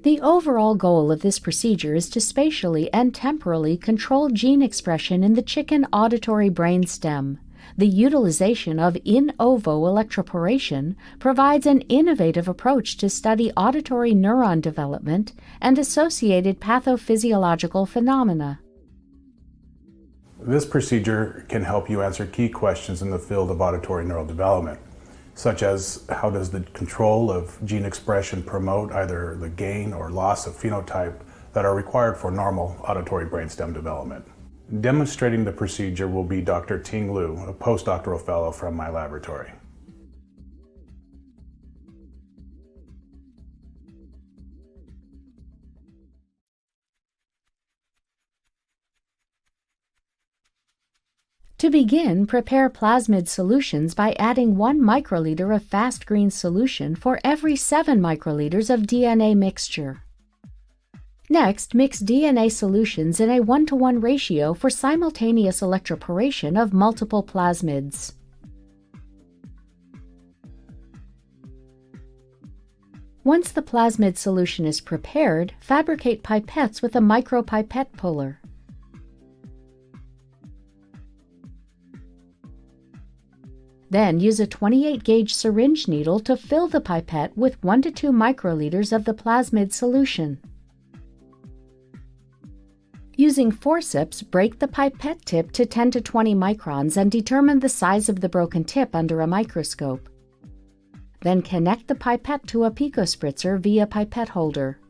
The overall goal of this procedure is to spatially and temporally control gene expression in the chicken auditory brainstem. The utilization of in ovo electroporation provides an innovative approach to study auditory neuron development and associated pathophysiological phenomena. This procedure can help you answer key questions in the field of auditory neural development, such as how does the control of gene expression promote either the gain or loss of phenotype that are required for normal auditory brainstem development. Demonstrating the procedure will be Dr. Ting, a postdoctoral fellow from my laboratory. To begin, prepare plasmid solutions by adding 1 microliter of fast green solution for every 7 microliters of DNA mixture. Next, mix DNA solutions in a 1-to-1 ratio for simultaneous electroporation of multiple plasmids. Once the plasmid solution is prepared, fabricate pipettes with a micropipette puller. Then use a 28-gauge syringe needle to fill the pipette with 1 to 2 microliters of the plasmid solution. Using forceps, break the pipette tip to 10 to 20 microns and determine the size of the broken tip under a microscope. Then connect the pipette to a picospritzer via pipette holder.